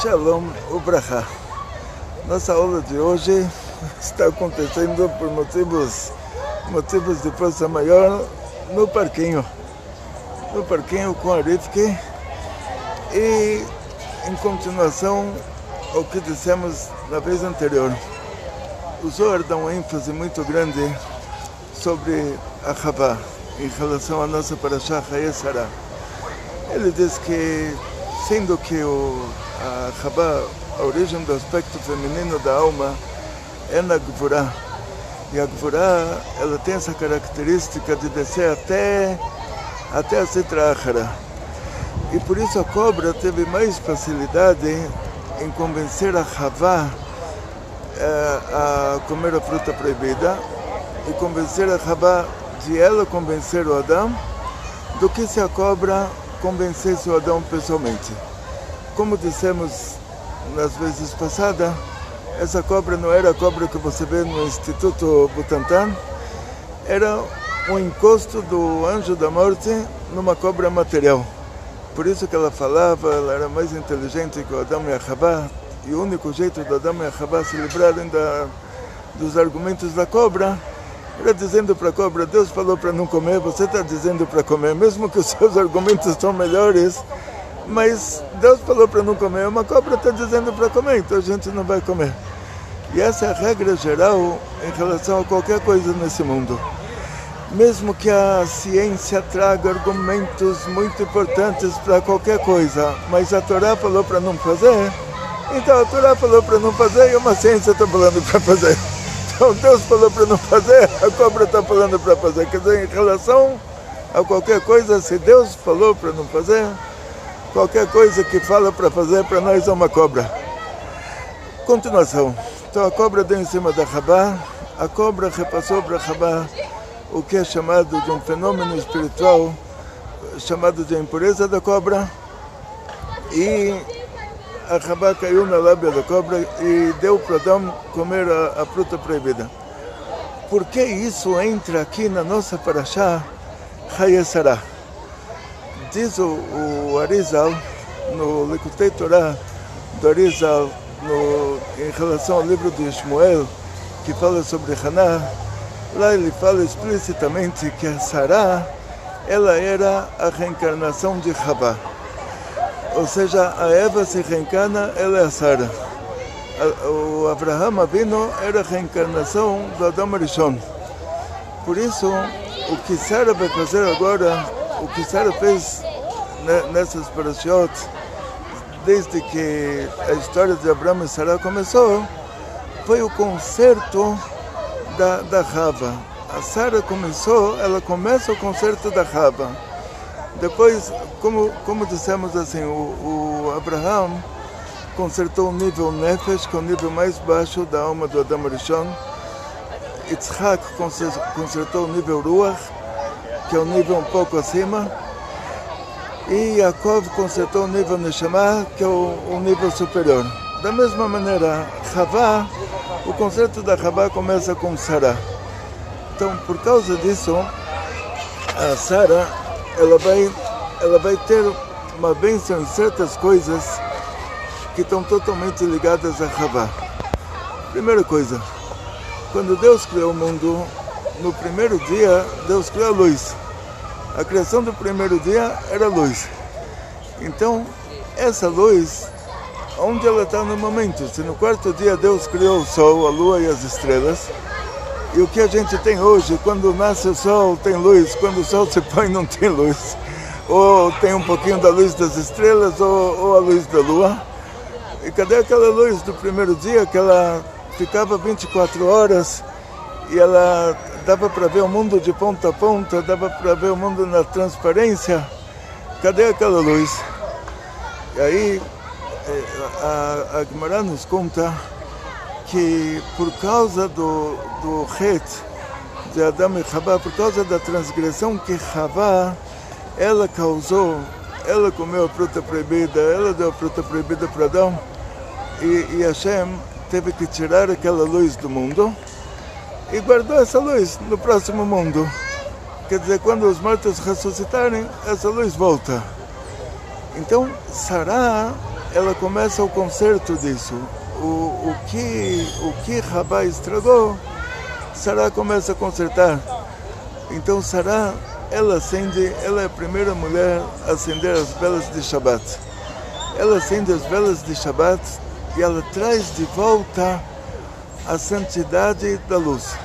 Shalom Ubrahá. Nossa aula de hoje está acontecendo por motivos de força maior no parquinho com a Rivki, e em continuação ao que dissemos na vez anterior. O Zohar dá uma ênfase muito grande sobre a Havá em relação à nossa Parashá Chayei Sarah. Ele diz que, sendo que a Havá, a origem do aspecto feminino da alma, é na Gvurá. E a Gvurá, ela tem essa característica de descer até a Sitra Achara. E por isso a cobra teve mais facilidade em convencer a Havá a comer a fruta proibida, e convencer a Havá de ela convencer o Adão, do que se a cobra convencesse o Adão pessoalmente. Como dissemos nas vezes passadas, essa cobra não era a cobra que você vê no Instituto Butantan, era um encosto do anjo da morte numa cobra material. Por isso que ela falava, ela era mais inteligente que o Adão e a Havá, e o único jeito do Adão e a Havá se livrarem dos argumentos da cobra era dizendo para a cobra: Deus falou para não comer, você está dizendo para comer, mesmo que os seus argumentos são melhores, mas Deus falou para não comer, uma cobra está dizendo para comer, então a gente não vai comer. E essa é a regra geral em relação a qualquer coisa nesse mundo. Mesmo que a ciência traga argumentos muito importantes para qualquer coisa, mas a Torá falou para não fazer, então a Torá falou para não fazer e uma ciência está falando para fazer. Então Deus falou para não fazer, a cobra está falando para fazer. Quer dizer, em relação a qualquer coisa, se Deus falou para não fazer, qualquer coisa que fala para fazer, para nós é uma cobra. Continuação. Então a cobra deu em cima da Havá, a cobra repassou para a Havá o que é chamado de um fenômeno espiritual, chamado de impureza da cobra, e a Havá caiu na lábia da cobra e deu para Adão comer a fruta proibida. Por que isso entra aqui na nossa Parashá Chayei Sarah? Diz o Arizal, no Likutei Torah do Arizal, em relação ao livro de Shmuel, que fala sobre Haná, lá ele fala explicitamente que a Sarah, ela era a reencarnação de Havá. Ou seja, a Eva se reencarna, ela é a Sara. O Abraham Avinu era a reencarnação do Adão Arishon. Por isso, o que Sara vai fazer agora, o que Sara fez nessas parashiot, desde que a história de Abraão e Sara começou, foi o concerto da Havá. A Sara ela começa o concerto da Havá. Depois, como dissemos assim, o Abraham consertou o nível Nefesh, que é o nível mais baixo da alma do Adão Arishon. Yitzhak consertou o nível Ruach, que é o nível um pouco acima. E Yaakov consertou o nível Neshama, que é o nível superior. Da mesma maneira, Havá, o concerto da Havá começa com Sarah. Então, por causa disso, a Sarah ela vai ter uma bênção em certas coisas que estão totalmente ligadas a Havá. Primeira coisa, quando Deus criou o mundo, no primeiro dia, Deus criou a luz. A criação do primeiro dia era luz. Então, essa luz, onde ela está no momento? Se no quarto dia Deus criou o sol, a lua e as estrelas, e o que a gente tem hoje, quando nasce o sol tem luz, quando o sol se põe não tem luz. Ou tem um pouquinho da luz das estrelas, ou a luz da lua. E cadê aquela luz do primeiro dia, que ela ficava 24 horas, e ela dava para ver o mundo de ponta a ponta, dava para ver o mundo na transparência? Cadê aquela luz? E aí, a Gemara nos conta que por causa do Het de Adão e Havá, por causa da transgressão que Havá ela causou, ela comeu a fruta proibida, ela deu a fruta proibida para Adão, e Hashem teve que tirar aquela luz do mundo e guardou essa luz no próximo mundo. Quer dizer, quando os mortos ressuscitarem, essa luz volta. Então, Sará ela começa o conserto disso. O que Rabá estragou, Sará começa a consertar. Então Sará, ela é a primeira mulher a acender as velas de Shabbat. Ela acende as velas de Shabbat e ela traz de volta a santidade da luz.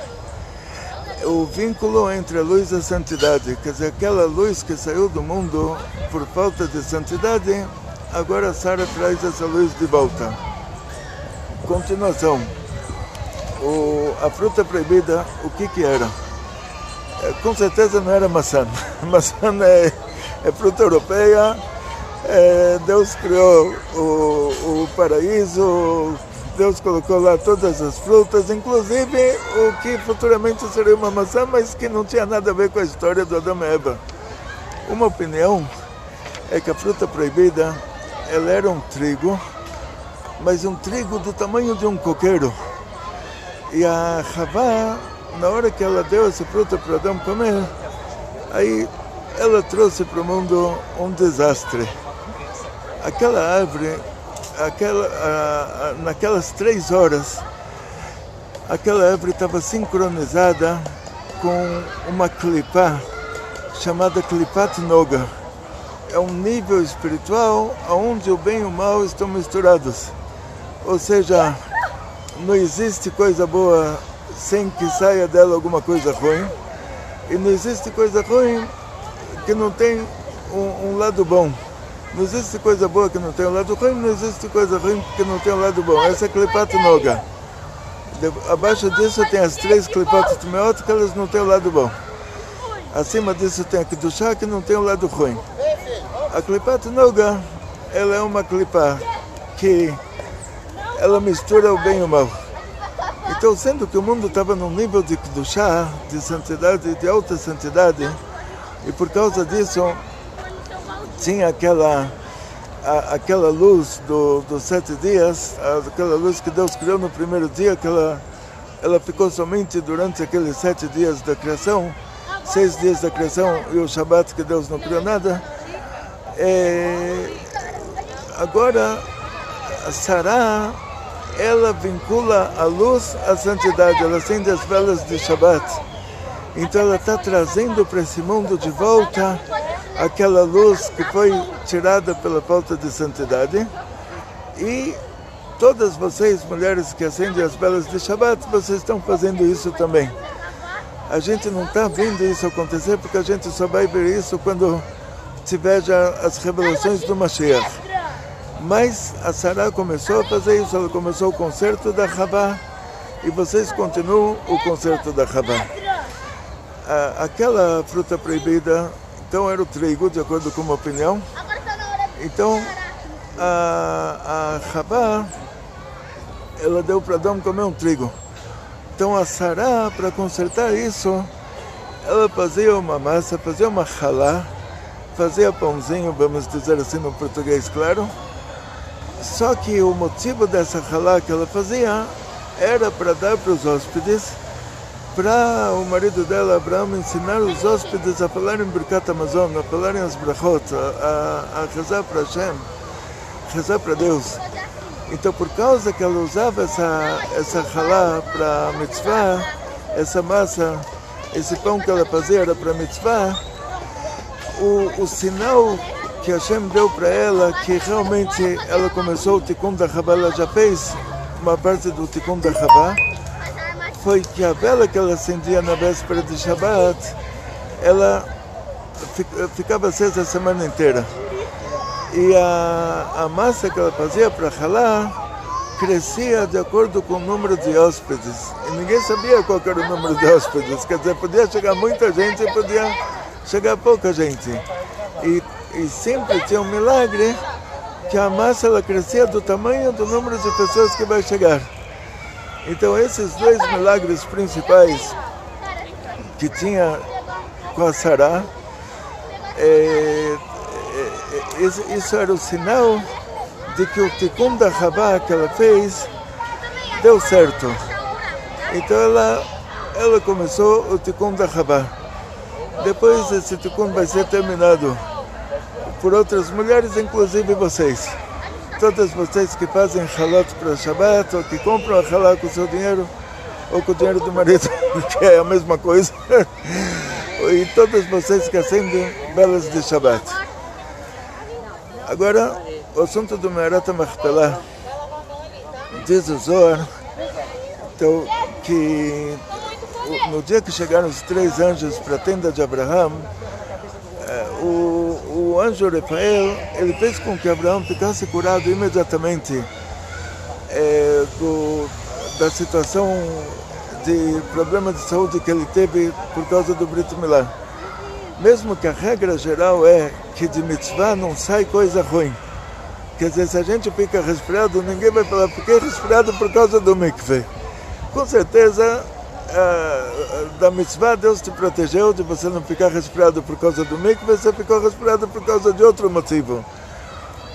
O vínculo entre a luz e a santidade, quer dizer, aquela luz que saiu do mundo por falta de santidade, agora Sara traz essa luz de volta. Continuação. A fruta proibida, o que era? Com certeza não era maçã. Maçã é fruta europeia. Deus criou o paraíso, Deus colocou lá todas as frutas, inclusive o que futuramente seria uma maçã, mas que não tinha nada a ver com a história do Adão e Eva. Uma opinião é que a fruta proibida, ela era um trigo, mas um trigo do tamanho de um coqueiro. E a Havá, na hora que ela deu essa fruta para Adão comer, aí ela trouxe para o mundo um desastre. Aquela árvore, naquelas 3 horas, aquela árvore estava sincronizada com uma clipá chamada Klipat Noga. É um nível espiritual onde o bem e o mal estão misturados. Ou seja, não existe coisa boa sem que saia dela alguma coisa ruim. E não existe coisa ruim que não tem um lado bom. Não existe coisa boa que não tem um lado ruim, não existe coisa ruim que não tem um lado bom. Essa é Klipat Noga. Abaixo disso tem as 3 Klipat Tmeot, que elas não têm o lado bom. Acima disso tem a Kedushá, que não tem o lado ruim. A Klipat Noga, ela é uma Klipá que ela mistura o bem e o mal. Então, sendo que o mundo estava num nível de Kedushá, de santidade, de alta santidade, e por causa disso tinha aquela luz dos 7 dias, aquela luz que Deus criou no primeiro dia, que ela ficou somente durante aqueles 7 dias da criação, 6 dias da criação e o Shabat que Deus não criou nada. Agora, a Sará, ela vincula a luz à santidade, ela acende as velas de Shabat. Então ela está trazendo para esse mundo de volta aquela luz que foi tirada pela falta de santidade. E todas vocês, mulheres que acendem as velas de Shabbat, vocês estão fazendo isso também. A gente não está vendo isso acontecer porque a gente só vai ver isso quando tiver já as revelações do Mashiach. Mas a Sará começou a fazer isso, ela começou o concerto da Havá e vocês continuam o concerto da Havá. Aquela fruta proibida, então era o trigo, de acordo com uma opinião. Então, a Havá, ela deu para Adão comer um trigo. Então, a Sará, para consertar isso, ela fazia uma massa, fazia uma halá, fazia pãozinho, vamos dizer assim no português, claro. Só que o motivo dessa halá que ela fazia era para dar para os hóspedes, para o marido dela, Abraão, ensinar os hóspedes a falarem Birkat Hamazon, a falarem as brachot, a rezar para Hashem, rezar para Deus. Então, por causa que ela usava essa halá para mitzvah, essa massa, esse pão que ela fazia era para mitzvah, o sinal que Hashem deu para ela, que realmente ela começou o Tikkun da Havá, ela já fez uma parte do Tikkun da Havá, foi que a vela que ela acendia na véspera de Shabbat, ela ficava acesa a semana inteira. E a massa que ela fazia para ralar crescia de acordo com o número de hóspedes. E ninguém sabia qual era o número de hóspedes. Quer dizer, podia chegar muita gente e podia chegar pouca gente. E sempre tinha um milagre que a massa ela crescia do tamanho do número de pessoas que vai chegar. Então esses 2 milagres principais que tinha com a Sará, isso era o sinal de que o Tikkun da Havá que ela fez deu certo. Então ela começou o Tikkun da Havá. Depois esse Tikkun vai ser terminado por outras mulheres, inclusive vocês. todos vocês que fazem halot para Shabbat, ou que compram a halá com o seu dinheiro, ou com o dinheiro do marido, que é a mesma coisa, e todos vocês que acendem velas de Shabbat. Agora, o assunto do Me'arat HaMachpelah, diz o Zohar, então, que no dia que chegaram os 3 anjos para a tenda de Abraão, o anjo Rafael, ele fez com que Abraão ficasse curado imediatamente da situação de problema de saúde que ele teve por causa do Brit Milá. Mesmo que a regra geral é que de mitzvah não sai coisa ruim. Quer dizer, se a gente fica resfriado, ninguém vai falar, fiquei resfriado por causa do mikveh. Com certeza, da mitzvah, Deus te protegeu de você não ficar resfriado por causa do mikveh, você ficou resfriado por causa de outro motivo.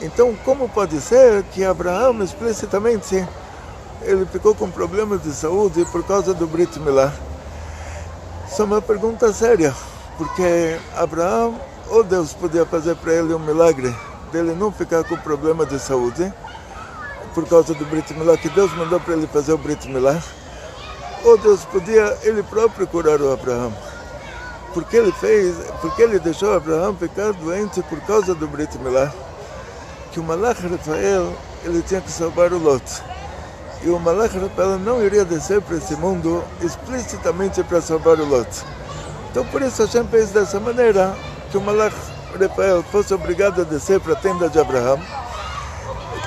Então, como pode ser que Abraão, explicitamente, ele ficou com problemas de saúde por causa do Brit Milá? Isso é uma pergunta séria, porque Abraão, ou Deus podia fazer para ele um milagre, dele não ficar com problema de saúde, por causa do Brit Milá, que Deus mandou para ele fazer o Brit Milá, ou Deus podia ele próprio curar o Abraão. Porque ele deixou Abraão ficar doente por causa do Brit Milá, que o Malach Rafael, ele tinha que salvar o Lot. E o Malach Rafael não iria descer para esse mundo explicitamente para salvar o Lot. Então por isso Hashem fez dessa maneira, que o Malach Rafael fosse obrigado a descer para a tenda de Abraão,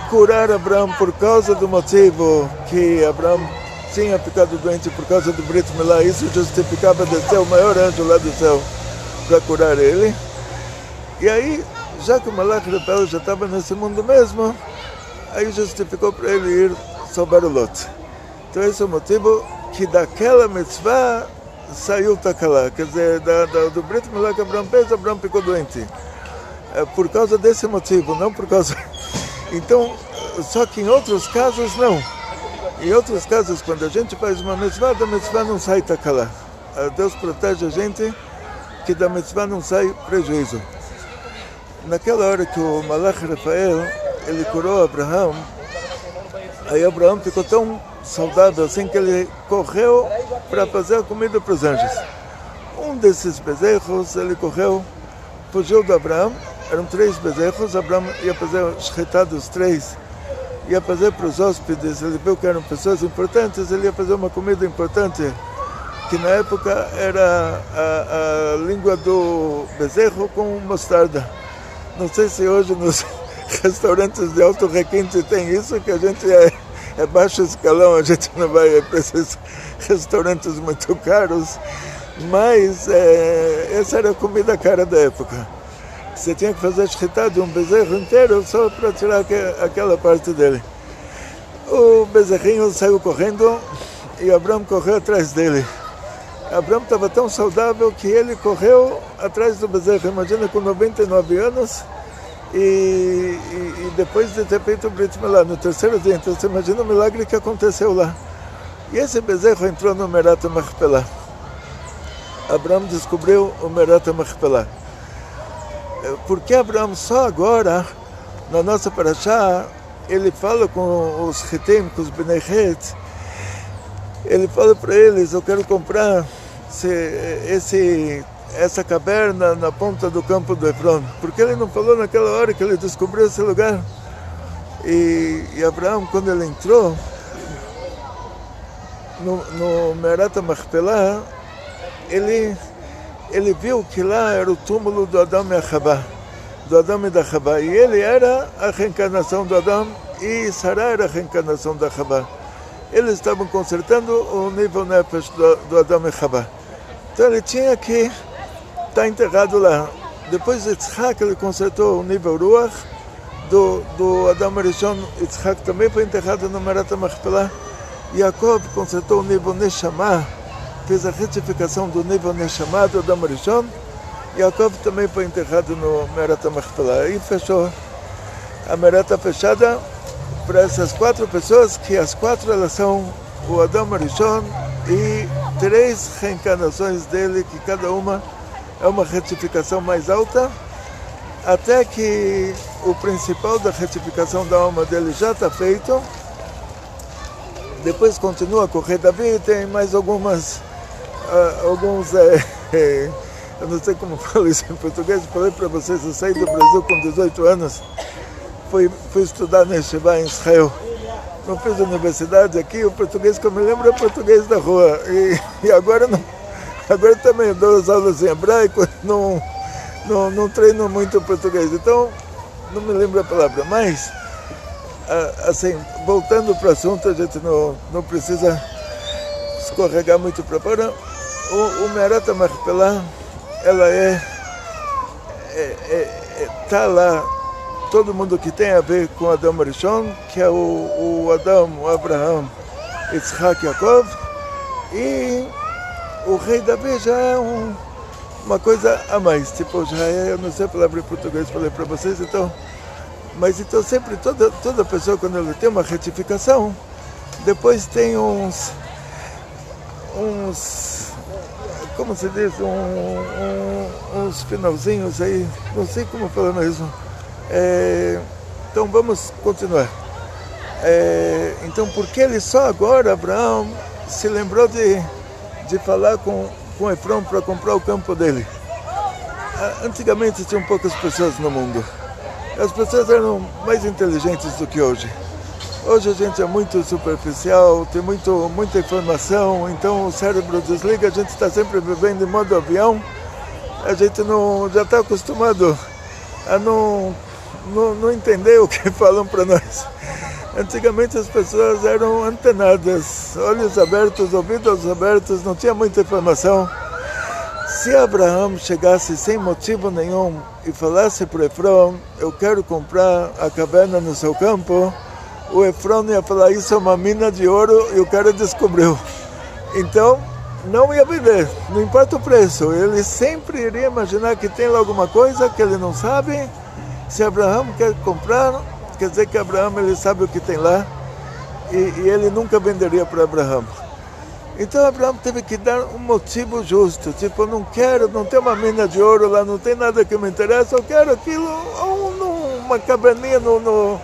curar Abraão por causa do motivo que Abraão tinha ficado doente por causa do Brit Milá. Isso justificava descer o maior anjo lá do céu para curar ele. E aí, já que o Malach Rafael já estava nesse mundo mesmo, aí justificou para ele ir salvar o Lot. Então esse é o motivo que daquela mitzvah saiu Takalá, quer dizer, do Brit Milá que Abraão fez, Abraão ficou doente. Por causa desse motivo, não por causa... Então, só que em outros casos não. Em outros casos, quando a gente faz uma mitzvah, da mitzvah não sai Takalá. Deus protege a gente que da mitzvah não sai prejuízo. Naquela hora que o Malach Rafael, ele curou Abraão, aí Abraão ficou tão saudável assim que ele correu para fazer a comida para os anjos. Um desses bezerros, ele correu, fugiu de Abraão, eram 3 bezerros, Abraão ia fazer o shchetá dos 3, ia fazer para os hóspedes, ele viu que eram pessoas importantes, ele ia fazer uma comida importante, que na época era a língua do bezerro com mostarda. Não sei se hoje nos restaurantes de alto requinte tem isso, que a gente é baixo escalão, a gente não vai para esses restaurantes muito caros, mas essa era a comida cara da época. Você tinha que fazer shchetá de um bezerro inteiro só para tirar aquela parte dele. O bezerrinho saiu correndo e Abraão correu atrás dele. Abraão estava tão saudável que ele correu atrás do bezerro. Imagina, com 99 anos e depois de ter feito o Brit Milá no 3º dia. Então você imagina o milagre que aconteceu lá. E esse bezerro entrou no Me'arat HaMachpelah. Abraão descobriu o Me'arat HaMachpelah. Porque Abraão só agora, na nossa parashá, ele fala com os Hetim, com os Bnei Het, ele fala para eles, eu quero comprar essa caverna na ponta do campo do Efron. Porque ele não falou naquela hora que ele descobriu esse lugar. E Abraão, quando ele entrou no Me'arat HaMachpelah, ele viu que lá era o túmulo do Adão e Chavá, do Adão e da Chavá. E ele era a reencarnação do Adão e Sará era a reencarnação da Chavá. Eles estavam consertando o nível Nefesh do Adão e Chavá. Então ele tinha que estar enterrado lá. Depois Yitzhak, ele consertou o nível Ruach do Adão Arishon. Yitzhak também foi enterrado no Me'arat HaMachpelah. Yaakov consertou o nível Neshama, fez a retificação do nível Neshama do Adão Arishon. Yaakov também foi enterrado no Me'arat HaMachpelah. E fechou a Me'arat fechada para essas 4 pessoas, que as 4 elas são o Adão Arishon e 3 reencarnações dele, que cada uma é uma retificação mais alta. até que o principal da retificação da alma dele já está feito. Depois continua a correr Davi, tem mais alguns, eu não sei como falo isso em português, falei para vocês, eu saí do Brasil com 18 anos, fui estudar na Yeshiva em Israel, não fiz universidade aqui, o português que eu me lembro é o português da rua, e agora também eu dou as aulas em hebraico, não treino muito português, então não me lembro a palavra, mas assim, voltando para o assunto, a gente não precisa escorregar muito para fora. O Me'arat HaMachpelah, ela tá lá, todo mundo que tem a ver com Adão Arishon, que é o Adão, o Abraham, Yitzhak, Yaakov, e o rei Davi já é uma coisa a mais, tipo, já é, eu não sei a palavra em português, falei para vocês, então, mas então sempre, toda pessoa, quando ela tem uma retificação, depois tem uns como se diz, uns finalzinhos aí, não sei como falar mesmo. Então vamos continuar. Então, por que ele só agora, Abraão, se lembrou de falar com Efron para comprar o campo dele? Antigamente tinham poucas pessoas no mundo. As pessoas eram mais inteligentes do que hoje. Hoje a gente é muito superficial, tem muita informação, então o cérebro desliga, a gente está sempre vivendo em modo avião, a gente já está acostumado a não entender o que falam para nós. Antigamente as pessoas eram antenadas, olhos abertos, ouvidos abertos, não tinha muita informação. Se Abraão chegasse sem motivo nenhum e falasse para Efron, eu quero comprar a caverna no seu campo, o Efron ia falar, isso é uma mina de ouro, e o cara descobriu. Então, não ia vender, não importa o preço. Ele sempre iria imaginar que tem lá alguma coisa que ele não sabe. Se Abraão quer comprar, quer dizer que Abraão ele sabe o que tem lá, e ele nunca venderia para Abraão. Então Abraão teve que dar um motivo justo, tipo, não tem uma mina de ouro lá, não tem nada que me interessa, eu quero aquilo, uma caverninha no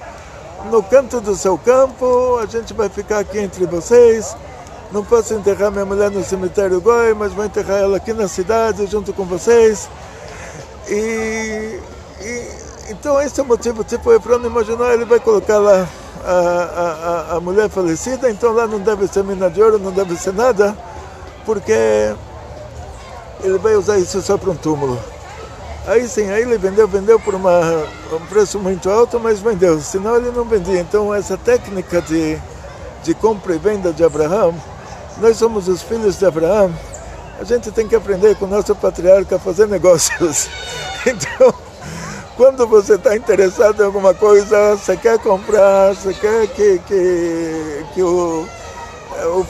canto do seu campo, a gente vai ficar aqui entre vocês, não posso enterrar minha mulher no cemitério Goi, mas vou enterrar ela aqui na cidade junto com vocês. Então esse é o motivo, tipo, o Efron imaginou, ele vai colocar lá a mulher falecida, então lá não deve ser mina de ouro, não deve ser nada, porque ele vai usar isso só para um túmulo. Aí sim, aí ele vendeu por um preço muito alto, mas vendeu, senão ele não vendia. Então essa técnica de compra e venda de Abraão, nós somos os filhos de Abraão, a gente tem que aprender com o nosso patriarca a fazer negócios. Então, quando você está interessado em alguma coisa, você quer comprar, você quer que o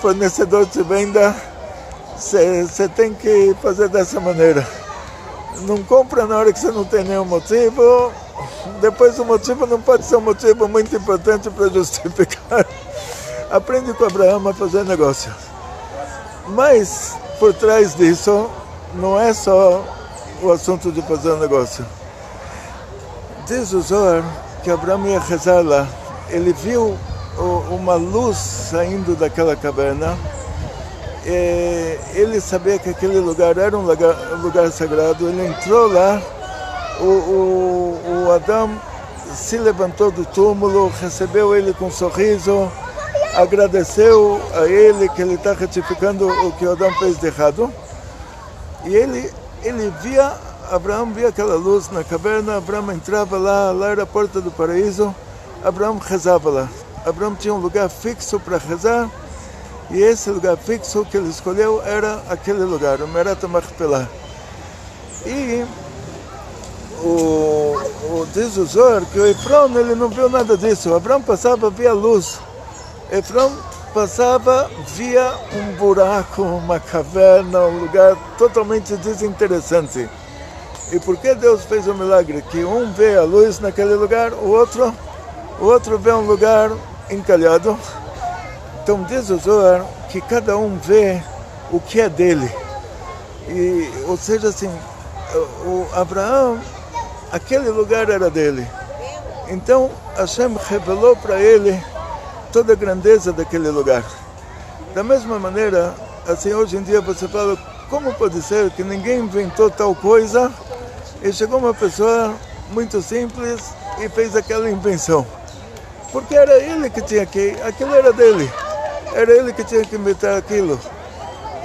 fornecedor te venda, você tem que fazer dessa maneira. Não compra na hora que você não tem nenhum motivo, depois o motivo não pode ser um motivo muito importante para justificar. Aprende com Abraão a fazer negócio. Mas, por trás disso, não é só o assunto de fazer um negócio. Diz o Zohar que Abraão ia rezar lá. Ele viu uma luz saindo daquela caverna. Ele sabia que aquele lugar era um lugar sagrado. Ele entrou lá. O Adão se levantou do túmulo, recebeu ele com um sorriso, agradeceu a ele que ele está retificando o que o Adão fez de errado. E ele via, Abraão via aquela luz na caverna, Abraão entrava lá era a porta do paraíso, Abraão rezava lá. Abraão tinha um lugar fixo para rezar, e esse lugar fixo que ele escolheu era aquele lugar, o Me'arat HaMachpelah. E diz o Zohar que o Efron ele não viu nada disso. Abraão passava, via luz. Efron passava, via um buraco, uma caverna, um lugar totalmente desinteressante. E por que Deus fez o milagre? Que um vê a luz naquele lugar, o outro vê um lugar encalhado. Então diz o Zohar que cada um vê o que é dele. Ou seja, assim, o Abraão, aquele lugar era dele. Então Hashem revelou para ele toda a grandeza daquele lugar. Da mesma maneira, assim, hoje em dia você fala, como pode ser que ninguém inventou tal coisa e chegou uma pessoa muito simples e fez aquela invenção? Porque era ele que tinha que, aquilo era dele, era ele que tinha que inventar aquilo.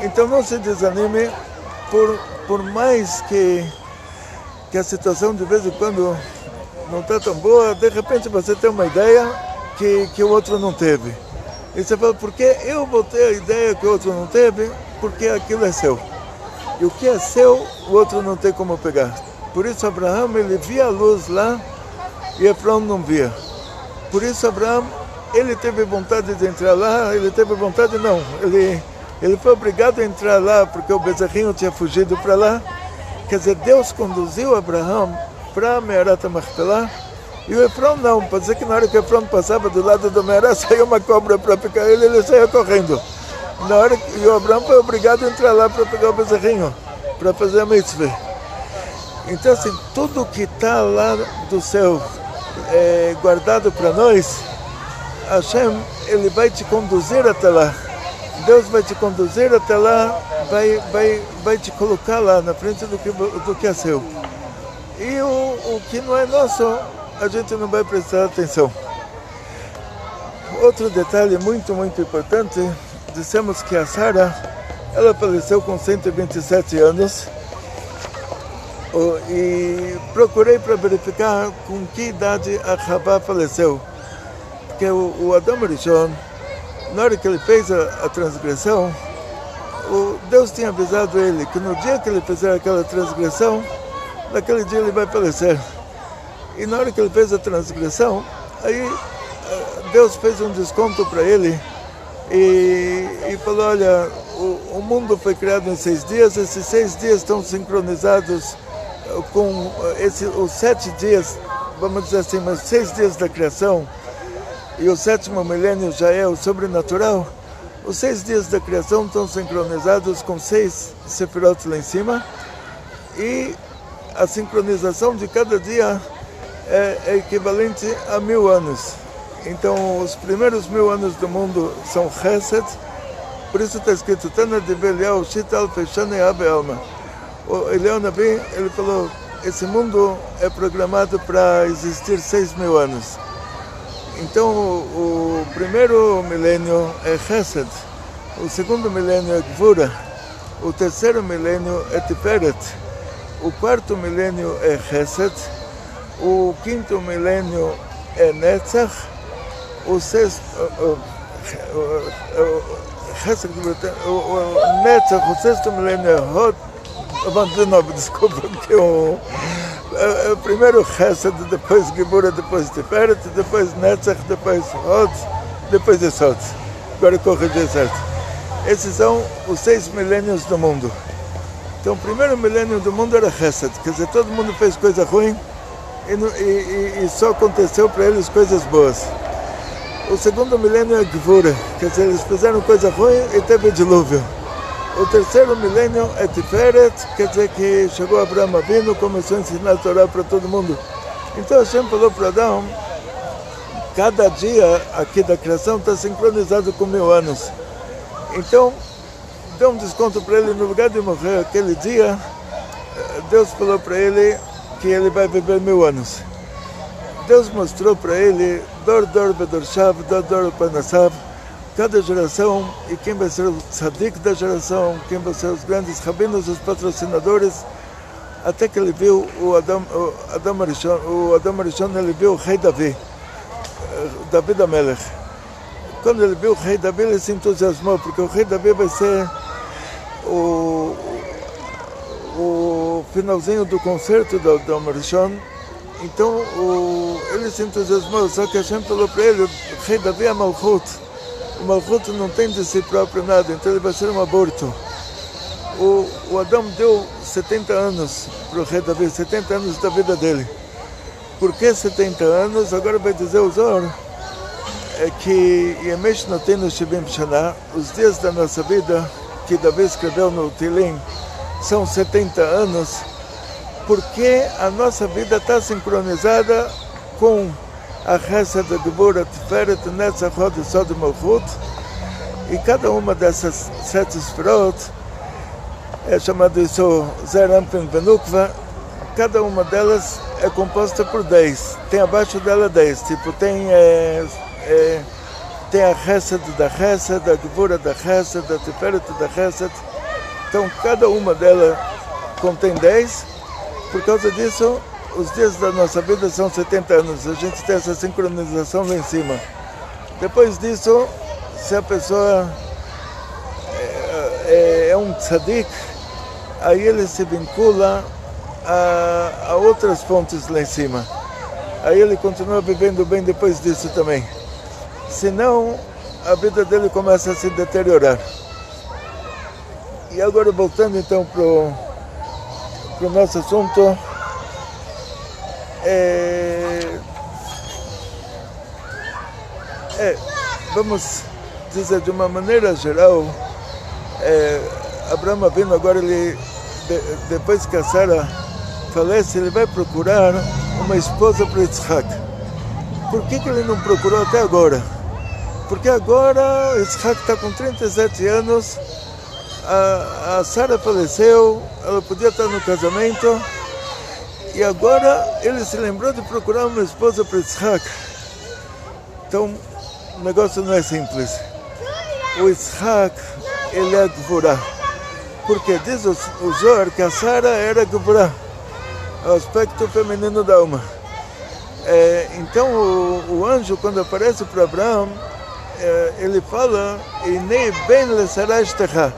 Então não se desanime, por mais que a situação de vez em quando não está tão boa, de repente você tem uma ideia que o outro não teve. E você fala, por que eu vou ter a ideia que o outro não teve? Porque aquilo é seu. E o que é seu, o outro não tem como pegar. Por isso Abraão, ele via a luz lá e Efrão não via. Por isso Abraão, ele teve vontade de entrar lá, ele foi obrigado a entrar lá porque o bezerrinho tinha fugido para lá. Quer dizer, Deus conduziu Abraão para Me'arat HaMachpelah e o Efrão não. Pode ser que na hora que o Efrão passava do lado do Me'arat, saiu uma cobra para pegar ele, ele saía correndo. Na hora que o Abraão foi obrigado a entrar lá para pegar o bezerrinho, para fazer a mitzvah. Então assim, tudo que está lá do céu guardado para nós, Hashem, ele vai te conduzir até lá. Deus vai te conduzir até lá, vai te colocar lá na frente do que é seu. E o que não é nosso, a gente não vai prestar atenção. Outro detalhe muito, muito importante, dissemos que a Sara, ela faleceu com 127 anos. E procurei para verificar com que idade a Havá faleceu. Porque o Adão Rishon, na hora que ele fez a transgressão, Deus tinha avisado ele que no dia que ele fizer aquela transgressão, naquele dia ele vai falecer. E na hora que ele fez a transgressão, aí Deus fez um desconto para ele e falou, olha, o mundo foi criado em 6 dias, esses 6 dias estão sincronizados com os 7 dias, vamos dizer assim, mas 6 dias da criação, e o 7º milênio já é o sobrenatural. Os 6 dias da criação estão sincronizados com 6 sefirot lá em cima, e a sincronização de cada dia é equivalente a 1000 anos. Então, os primeiros 1000 anos do mundo são Chesed, por isso está escrito, Tana de Belial, Shital, Fechane, Abe Alma. O Eliyahu Nabi, ele falou, esse mundo é programado para existir 6.000 anos. Então, o primeiro milênio é Chesed, o segundo milênio é Gvura, o terceiro milênio é Tiferet, o quarto milênio é Chesed, o quinto milênio é Netzach, o sexto, Netzach, o sexto milênio é Hod. Vamos de novo, desculpa, porque o primeiro Chesed, depois Gibura, depois Tiferet, depois Netzach, depois Hod, depois Esod. Agora corrigi certo. Esses são os 6 milênios do mundo. Então o primeiro milênio do mundo era Chesed, quer dizer, todo mundo fez coisa ruim e só aconteceu para eles coisas boas. O segundo milênio é Gibura, quer dizer, eles fizeram coisa ruim e teve dilúvio. O terceiro milênio é Tiferet, quer dizer que chegou Abraão Avinu, começou a ensinar a Torá para todo mundo. Então Hashem falou para Adão, cada dia aqui da criação está sincronizado com 1000 anos. Então, deu um desconto para ele, no lugar de morrer aquele dia, Deus falou para ele que ele vai viver 1000 anos. Deus mostrou para ele, Dor Bedorshav, Dor Panasav, cada geração, e quem vai ser o tzadik da geração, quem vai ser os grandes rabinos, os patrocinadores, até que ele viu o Adão Rishon, ele viu o rei Davi, David Amelech. Quando ele viu o rei Davi, ele se entusiasmou, porque o rei Davi vai ser o finalzinho do concerto do Adão Rishon. Então ele se entusiasmou, só que a gente falou para ele, o rei Davi é Malchut. O Malchut não tem de si próprio nada, então ele vai ser um aborto. O Adão deu 70 anos para o rei Davi, 70 anos da vida dele. Por que 70 anos? Agora vai dizer o Zohar, é que Yemesh Notenu Shivim Shana, os dias da nossa vida, que Davi escreveu no Tilim, são 70 anos, porque a nossa vida está sincronizada com a Chesed, a Gevura, Tiferet, Netzach, Hod, Yesod e Malchut, e cada uma dessas 7 Sefirot é chamado isso Zer, Anpin, Venukva. Cada uma delas é composta por 10. Tem abaixo dela 10. Tipo, tem a Chesed da Chesed, a Gevura da Chesed, a Tiferet da Chesed. Então, cada uma delas contém 10. Por causa disso, os dias da nossa vida são 70 anos. A gente tem essa sincronização lá em cima. Depois disso, se a pessoa é um tzadik, aí ele se vincula a outras fontes lá em cima. Aí ele continua vivendo bem depois disso também. Senão, a vida dele começa a se deteriorar. E agora, voltando então para o nosso assunto, vamos dizer de uma maneira geral, Abraão Avinu agora, depois que a Sara falece, ele vai procurar uma esposa para Yitzhak. Por que ele não procurou até agora? Porque agora Yitzhak está com 37 anos, a Sara faleceu, ela podia estar no casamento, e agora ele se lembrou de procurar uma esposa para Yitzhak. Então, o negócio não é simples. O Yitzhak, ele é Gevurah. Porque diz o Zohar que a Sara era Gevurah, o aspecto feminino da alma. Então, o anjo, quando aparece para Abraão, ele fala: Inei ben le Sarah eshtecha.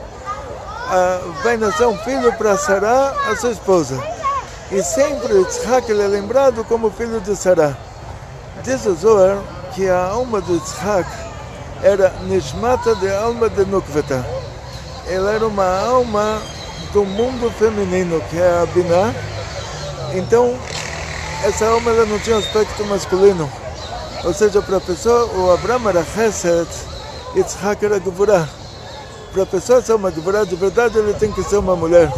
Vai nascer um filho para Sarah, a sua esposa. E sempre o Yitzhak ele é lembrado como filho de Sarah. Diz o Zohar que a alma do Yitzhak era Nishmata de alma de Nukveta. Ela era uma alma do mundo feminino, que é a Binah. Então, essa alma ela não tinha aspecto masculino. Ou seja, para a pessoa, o Abraão era Chesed, Yitzhak era Gevurah. Para a pessoa ser uma Gevurah de verdade, ele tem que ser uma mulher.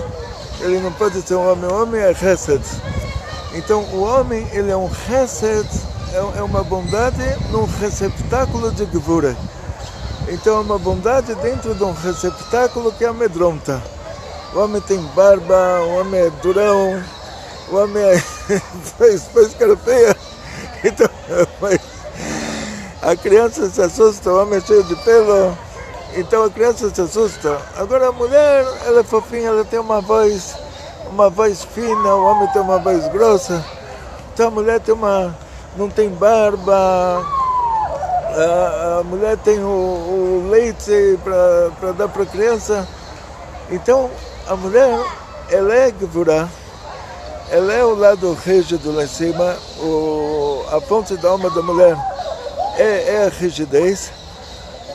Ele não pode ser um homem. O homem é Chesed. Então, o homem, ele é um Chesed, é uma bondade num receptáculo de Gevurah. Então, é uma bondade dentro de um receptáculo que amedronta. O homem tem barba, o homem é durão, o homem faz cara feia. Então, a criança se assusta, o homem é cheio de pelo. Então, a criança se assusta. Agora, a mulher, ela é fofinha, ela tem uma voz fina, o homem tem uma voz grossa. Então, a mulher não tem barba. A mulher tem o leite para dar para a criança. Então, a mulher, ela é Gevurah, ela é o lado rígido lá em cima, a fonte da alma da mulher é a rigidez,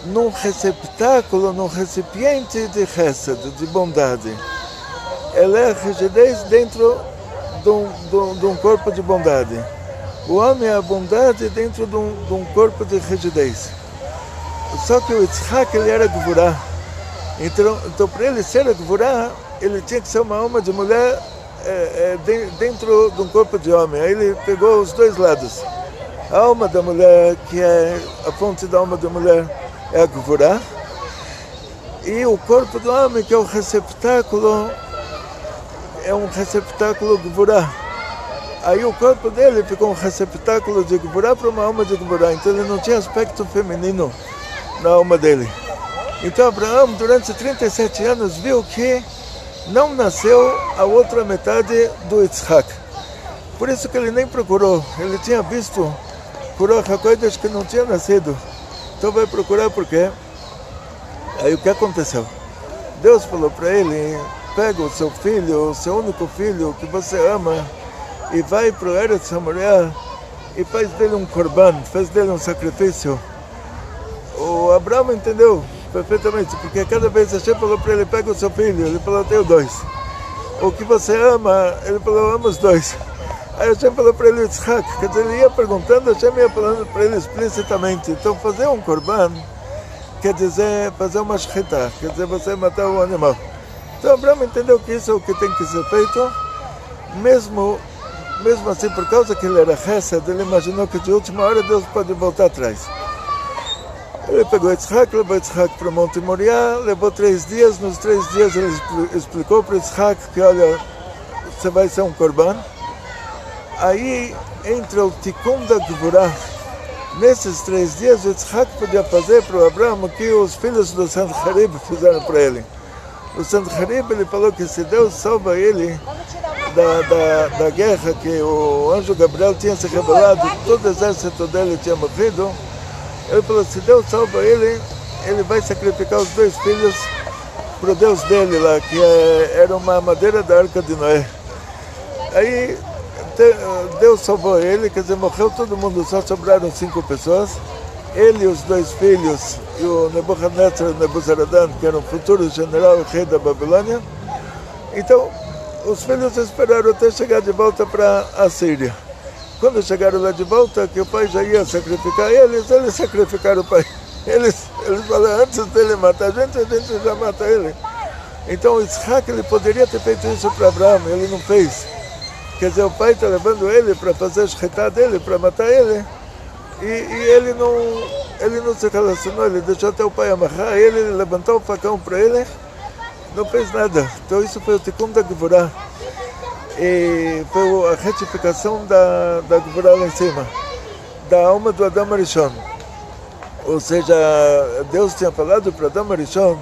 num receptáculo, num recipiente de chesed, de bondade. Ela é a rigidez dentro de um corpo de bondade. O homem é a bondade dentro de um corpo de rigidez. Só que o Yitzhak, ele era Gevurah. Então para ele ser Gevurah, ele tinha que ser uma alma de mulher dentro de um corpo de homem. Aí ele pegou os dois lados. A alma da mulher, que é a fonte da alma da mulher, é a Gevurah. E o corpo do homem, que é o receptáculo, é um receptáculo Gevurah. Aí o corpo dele ficou um receptáculo de Gevurah para uma alma de Gevurah. Então ele não tinha aspecto feminino na alma dele. Então Abraão, durante 37 anos, viu que não nasceu a outra metade do Yitzhak. Por isso que ele nem procurou. Ele tinha visto por Kodesh que não tinha nascido. Então vai procurar por quê? Aí o que aconteceu? Deus falou para ele: pega o seu filho, o seu único filho que você ama, e vai para o Eretz Hamoriá e faz dele um korban, faz dele um sacrifício. O Abraão entendeu perfeitamente, porque cada vez Hashem falou para ele: pega o seu filho, ele falou: tenho 2. O que você ama, ele falou: amo os 2. Aí Hashem falou para ele: Yitzhak. Quer dizer, ele ia perguntando, Hashem ia falando para ele explicitamente. Então fazer um korban quer dizer fazer uma shchita, quer dizer você matar um animal. Então Abraão entendeu que isso é o que tem que ser feito. mesmo assim, por causa que ele era Hesed, ele imaginou que de última hora Deus pode voltar atrás. Ele pegou Yitzhak, levou Yitzhak para o Monte Moriá, levou 3 dias, nos 3 dias ele explicou para Yitzhak que, olha, você vai ser um korban. Aí entra o Tikkun da Gvurah. Nesses 3 dias, o Yitzhak podia fazer para o Abraão o que os filhos do Sanharib fizeram para ele. O Sanharib, ele falou que se Deus salva ele da guerra, que o anjo Gabriel tinha se rebelado, todo o exército dele tinha morrido, ele falou, se Deus salva ele, ele vai sacrificar os 2 filhos para o Deus dele lá, que era uma madeira da Arca de Noé. Aí Deus salvou ele, quer dizer, morreu todo mundo, só sobraram 5 pessoas. Ele e os 2 filhos, e o Nebuchadnezzar e Nebuzaradan, que era o futuro general e rei da Babilônia. Então, os filhos esperaram até chegar de volta para a Síria. Quando chegaram lá de volta, que o pai já ia sacrificar eles sacrificaram o pai. Eles falaram, antes dele matar a gente já mata ele. Então, Yitzhak, ele poderia ter feito isso para Abraão, ele não fez. Quer dizer, o pai está levando ele para fazer a shkita dele, para matar ele, e ele não se relacionou, ele deixou até o pai amarrar ele levantou o facão para ele, não fez nada. Então isso foi o Tikkun da Gvurah, e foi a retificação da Gvurah lá em cima, da alma do Adam Arishon. Ou seja, Deus tinha falado para Adam Arishon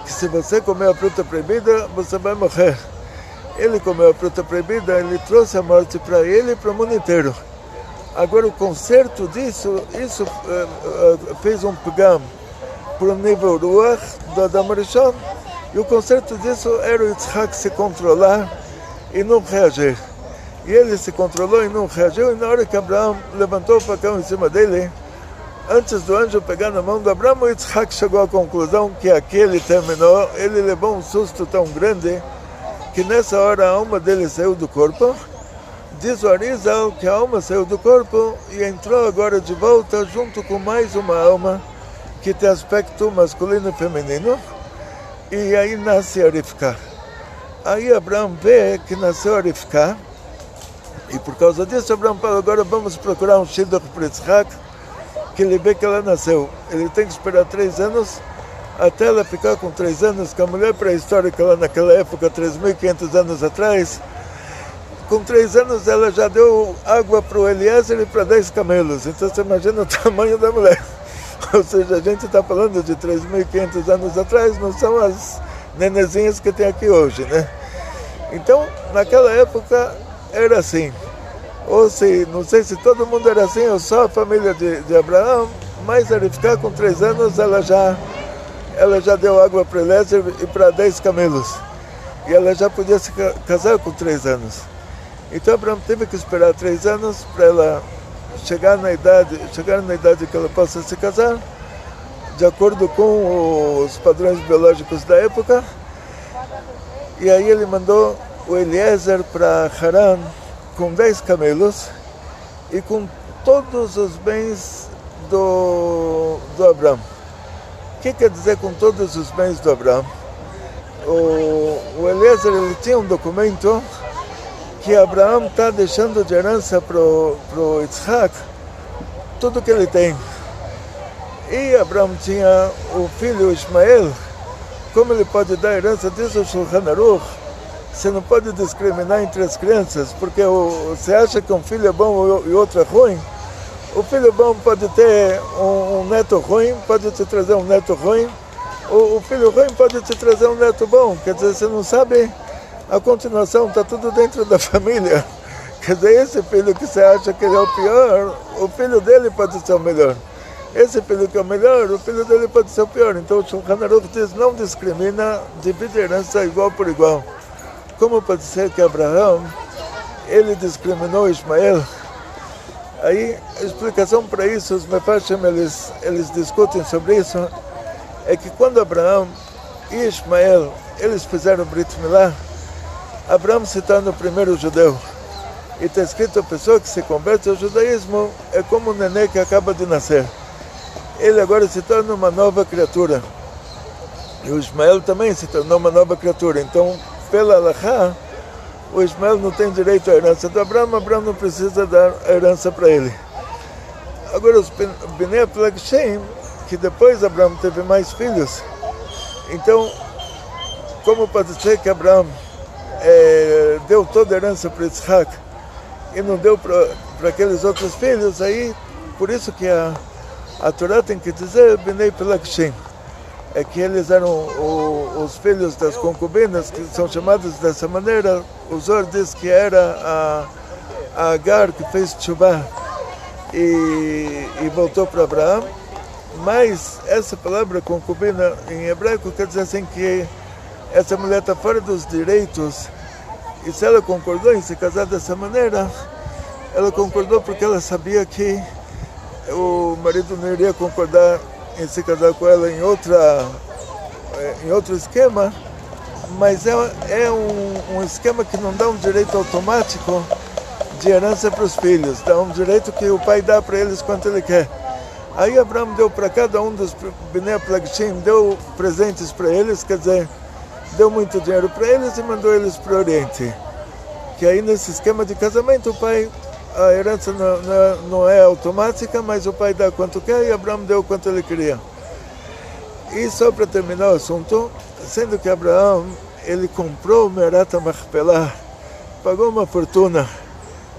que se você comer a fruta proibida, você vai morrer. Ele comeu a fruta proibida, ele trouxe a morte para ele e para o mundo inteiro. Agora o conserto disso, isso fez um pegam para o nível Ruach do Adam Arishon, e o conserto disso era o Yitzhak se controlar e não reagir. E ele se controlou e não reagiu, e na hora que Abraão levantou o facão em cima dele, antes do anjo pegar na mão do Abraão, o Yitzhak chegou à conclusão que aquele terminou, ele levou um susto tão grande, que nessa hora a alma dele saiu do corpo. Diz o Arizal que a alma saiu do corpo e entrou agora de volta junto com mais uma alma que tem aspecto masculino e feminino, e aí nasce a Rivka. Aí Abraão vê que nasceu a Rivka, e por causa disso Abraão fala, agora vamos procurar um shidduch para Yitzhak, que ele vê que ela nasceu. Ele tem que esperar 3 anos, até ela ficar com 3 anos, que a mulher pré-histórica lá naquela época, 3.500 anos atrás, com 3 anos ela já deu água para o Eliezer e para 10 camelos. Então você imagina o tamanho da mulher. Ou seja, a gente está falando de 3.500 anos atrás, não são as nenezinhas que tem aqui hoje, né? Então, naquela época era assim. Ou se, não sei se todo mundo era assim, ou só a família de Abraão, mas a Rivka com 3 anos ela já deu água para Eliezer e para 10 camelos. E ela já podia se casar com 3 anos. Então Abraão teve que esperar 3 anos para ela chegar na idade que ela possa se casar, de acordo com os padrões biológicos da época. E aí ele mandou o Eliezer para Haran com 10 camelos e com todos os bens do Abraão. O que quer dizer com todos os bens do Abraão? O Eliezer, ele tinha um documento que Abraão está deixando de herança para o Yitzhak tudo que ele tem. E Abraão tinha o filho Ismael. Como ele pode dar herança? Diz o Shulchan Aruch, você não pode discriminar entre as crianças, porque você acha que um filho é bom e outro é ruim. O filho bom pode ter um neto ruim, pode te trazer um neto ruim. O filho ruim pode te trazer um neto bom. Quer dizer, você não sabe a continuação, está tudo dentro da família. Quer dizer, esse filho que você acha que ele é o pior, o filho dele pode ser o melhor. Esse filho que é o melhor, o filho dele pode ser o pior. Então o Shulchan Aruch diz, não discrimina, divide a herança igual por igual. Como pode ser que Abraão, ele discriminou Ismael? Aí, a explicação para isso, os Mefarshim, eles discutem sobre isso, é que quando Abraão e Ismael, eles fizeram Brit Milá, Abraão se torna o primeiro judeu. E está escrito, a pessoa que se converte ao judaísmo é como um nenê que acaba de nascer. Ele agora se torna uma nova criatura. E o Ismael também se tornou uma nova criatura. Então, pela Halachá, o Ismael não tem direito à herança do Abraão, Abraão não precisa dar a herança para ele. Agora os Bnei Peleg Shem, que depois Abraão teve mais filhos, então, como pode ser que Abraão deu toda a herança para Isaac e não deu para aqueles outros filhos, aí, por isso que a Torá tem que dizer Bnei Peleg Shem, é que eles eram os filhos das concubinas, que são chamados dessa maneira. O Zohar diz que era a Agar que fez Teshuvah e voltou para Abraão, mas essa palavra concubina em hebraico quer dizer assim que essa mulher está fora dos direitos, e se ela concordou em se casar dessa maneira, ela concordou porque ela sabia que o marido não iria concordar em se casar com ela em outro esquema, mas é um esquema que não dá um direito automático de herança para os filhos, dá um direito que o pai dá para eles quanto ele quer. Aí Abraão deu para cada um dos Bnei Peleg Shem, deu presentes para eles, quer dizer, deu muito dinheiro para eles e mandou eles para o Oriente. Que aí nesse esquema de casamento o pai, a herança não é automática, mas o pai dá quanto quer e Abraão deu quanto ele queria. E só para terminar o assunto, sendo que Abraão, ele comprou o Me'arat HaMachpelah, pagou uma fortuna,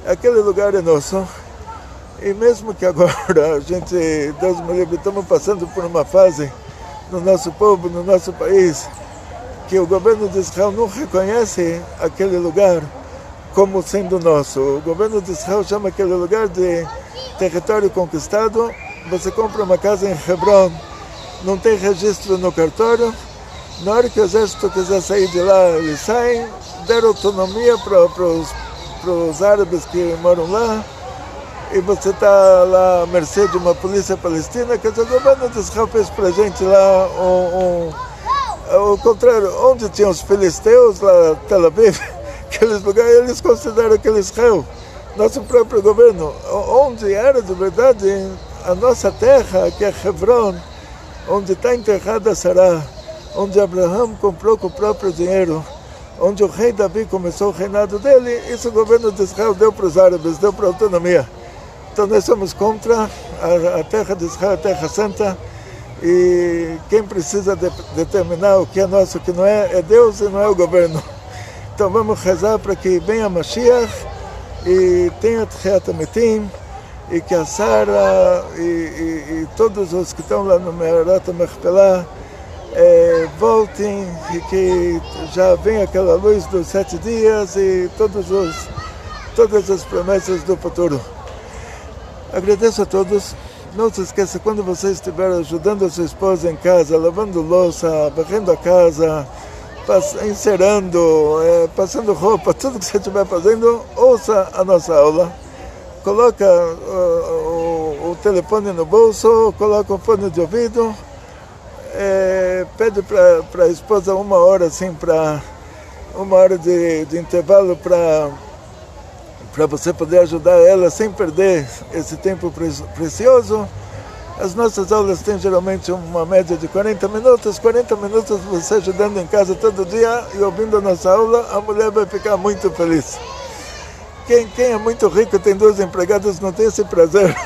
aquele lugar é nosso, e mesmo que agora a gente, Deus me livre, estamos passando por uma fase no nosso povo, no nosso país, que o governo de Israel não reconhece aquele lugar como sendo nosso. O governo de Israel chama aquele lugar de território conquistado. Você compra uma casa em Hebron, não tem registro no cartório, na hora que o exército quiser sair de lá, eles saem, deram autonomia para os árabes que moram lá, e você está lá à mercê de uma polícia palestina. Quer dizer, o governo de Israel fez para a gente lá ao contrário, onde tinham os filisteus, lá Tel Aviv, aqueles lugares, eles consideram aquele Israel, nosso próprio governo, onde era de verdade a nossa terra, que é Hebron, onde está enterrada Sará, onde Abraão comprou com o próprio dinheiro, onde o rei Davi começou o reinado dele. Isso o governo de Israel deu para os árabes, deu para a autonomia. Então nós somos contra a terra de Israel, a terra santa, e quem precisa determinar o que é nosso e o que não é Deus e não é o governo. Então vamos rezar para que venha Mashiach e tenha Tchiat HaMetim, e que a Sara e todos os que estão lá no Me'arat HaMachpelah voltem, e que já venha aquela luz dos 7 dias e todas as promessas do futuro. Agradeço a todos. Não se esqueça, quando você estiver ajudando a sua esposa em casa, lavando louça, varrendo a casa, encerando, passando roupa, tudo que você estiver fazendo, ouça a nossa aula. Coloca o telefone no bolso, coloca o fone de ouvido, pede para a esposa 1 hora, assim, uma hora de intervalo para você poder ajudar ela sem perder esse tempo precioso. As nossas aulas têm geralmente uma média de 40 minutos. 40 minutos você ajudando em casa todo dia e ouvindo a nossa aula, a mulher vai ficar muito feliz. Quem é muito rico, tem 2 empregadas, não tem esse prazer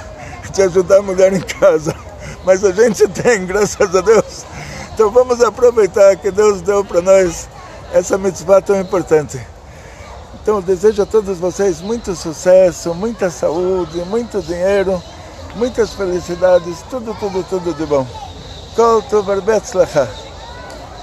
de ajudar a mulher em casa. Mas a gente tem, graças a Deus. Então vamos aproveitar que Deus deu para nós essa mitzvah tão importante. Então eu desejo a todos vocês muito sucesso, muita saúde, muito dinheiro, muitas felicidades, tudo de bom. Kol tov v'betzlacha.